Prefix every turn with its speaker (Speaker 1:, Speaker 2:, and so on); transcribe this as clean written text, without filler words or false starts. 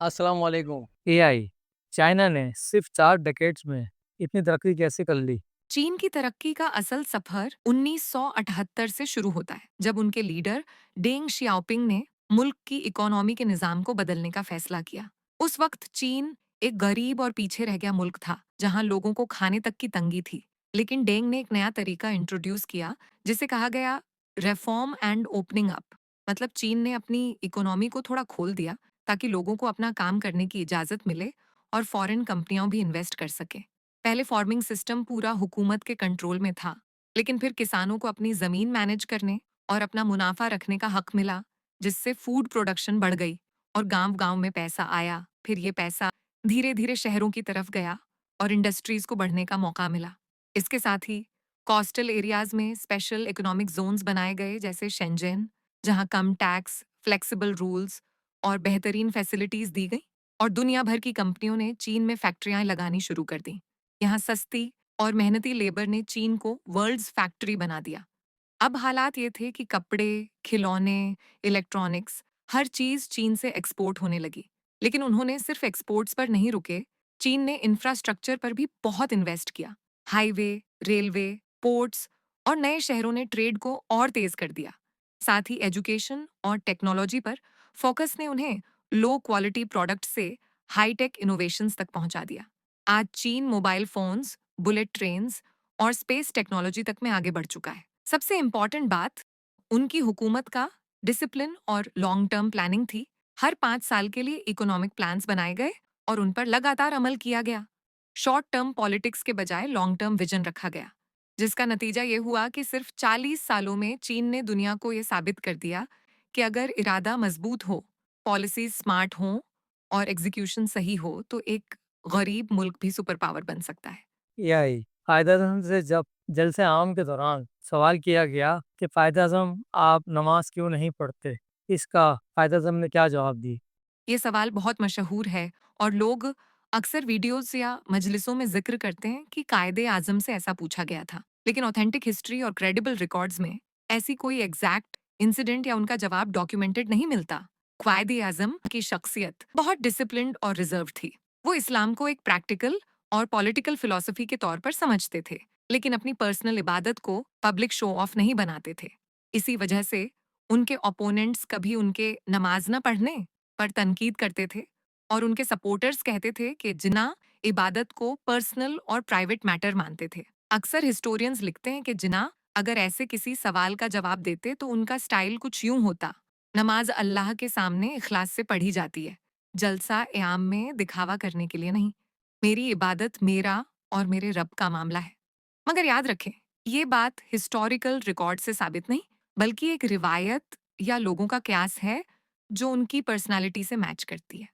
Speaker 1: अस्सलाम वालेकुम।
Speaker 2: AI China ने सिर्फ 4 डेकेड्स में इतनी तरक्की कैसे कर ली?
Speaker 3: चीन की तरक्की का असल सफर 1978 से शुरू होता है, जब उनके लीडर डेंग शियाओपिंग ने मुल्क की इकोनॉमी के निजाम को बदलने का फैसला किया। उस वक्त चीन एक गरीब और पीछे रह गया मुल्क था, जहां लोगों को खाने तक की तंगी थी। लेकिन डेंग ने एक नया तरीका इंट्रोड्यूस किया, जिसे कहा गया रिफॉर्म एंड ओपनिंग अप। मतलब चीन ने अपनी इकोनॉमी को थोड़ा खोल दिया, ताकि लोगों को अपना काम करने की इजाजत मिले और फॉरेन कंपनियां भी इन्वेस्ट कर सके। पहले फार्मिंग सिस्टम पूरा हुकूमत के कंट्रोल में था, लेकिन फिर किसानों को अपनी जमीन मैनेज करने और अपना मुनाफा रखने का हक मिला, जिससे फूड प्रोडक्शन बढ़ गई और गांव-गांव में पैसा आया। फिर ये पैसा धीरे-धीरे शहरों की तरफ गया और इंडस्ट्रीज को बढ़ने का मौका मिला। इसके साथ ही कोस्टल एरियाज में स्पेशल इकोनॉमिक जोन्स बनाए गए, जैसे शेंजन, जहां कम टैक्स, फ्लेक्सिबल रूल्स और बेहतरीन फैसिलिटीज दी गई। और दुनिया भर की कंपनियों ने चीन में फैक्ट्रियां लगानी शुरू कर दी। यहाँ सस्ती और मेहनती लेबर ने चीन को वर्ल्ड्स फैक्ट्री बना दिया। अब हालात ये थे कि कपड़े, खिलौने, इलेक्ट्रॉनिक्स, हर चीज चीन से एक्सपोर्ट होने लगी। लेकिन उन्होंने सिर्फ एक्सपोर्ट्स पर नहीं रुके, चीन ने इंफ्रास्ट्रक्चर पर भी बहुत इन्वेस्ट किया। हाईवे, रेलवे, पोर्ट्स और नए शहरों ने ट्रेड को और तेज कर दिया। साथ ही एजुकेशन और टेक्नोलॉजी पर फोकस ने उन्हें लो क्वालिटी प्रोडक्ट से हाईटेक इनोवेशंस तक पहुंचा दिया। आज चीन मोबाइल फोन्स, बुलेट ट्रेन्स और स्पेस टेक्नोलॉजी तक में आगे बढ़ चुका है। सबसे इम्पॉर्टेंट बात उनकी हुकूमत का डिसिप्लिन और लॉन्ग टर्म प्लानिंग थी। हर 5 साल के लिए इकोनॉमिक प्लान्स बनाए गए और उन पर लगातार अमल किया गया। शॉर्ट टर्म पॉलिटिक्स के बजाय लॉन्ग टर्म विजन रखा गया, जिसका नतीजा ये हुआ कि सिर्फ 40 सालों में चीन ने दुनिया को ये साबित कर दिया कि अगर इरादा मजबूत हो, पॉलिसीज स्मार्ट हो और एग्जीक्यूशन सही हो, तो एक गरीब मुल्क भी सुपर पावर बन सकता है।
Speaker 2: एआई कायदे-आज़म से जब जलसे आम के दौरान सवाल किया गया कि कायदे-आज़म आप नमाज क्यों नहीं पढ़ते? इसका कायदे-आज़म ने क्या जवाब दी?
Speaker 3: ये सवाल बहुत मशहूर है और लोग अक्सर वीडियोस या मजलिसों में जिक्र करते हैं कि कायदे आजम से ऐसा पूछा गया था। लेकिन ऑथेंटिक हिस्ट्री और क्रेडिबल रिकॉर्ड्स में ऐसी कोई एग्जैक्ट इंसिडेंट या उनका जवाब डॉक्यूमेंटेड नहीं मिलता। कायदे आजम की शख्सियत बहुत डिसिप्लिन्ड और रिजर्व थी। वो इस्लाम को एक प्रैक्टिकल और पॉलिटिकल फिलॉसफी के तौर पर समझते थे, लेकिन अपनी पर्सनल इबादत को पब्लिक शो ऑफ नहीं बनाते थे। इसी वजह से उनके ओपोनेंट्स कभी उनके नमाज न पढ़ने पर तनकीद करते थे और उनके सपोर्टर्स कहते थे कि जिन्ना इबादत को पर्सनल और प्राइवेट मैटर मानते थे। अक्सर हिस्टोरियंस लिखते हैं कि जिन्ना अगर ऐसे किसी सवाल का जवाब देते तो उनका स्टाइल कुछ यूं होता: नमाज अल्लाह के सामने इखलास से पढ़ी जाती है, जलसा एआम में दिखावा करने के लिए नहीं। मेरी इबादत मेरा और मेरे रब का मामला है। मगर याद रखें, ये बात हिस्टोरिकल रिकॉर्ड से साबित नहीं, बल्कि एक रिवायत या लोगों का क्यास है, जो उनकी पर्सनालिटी से मैच करती है।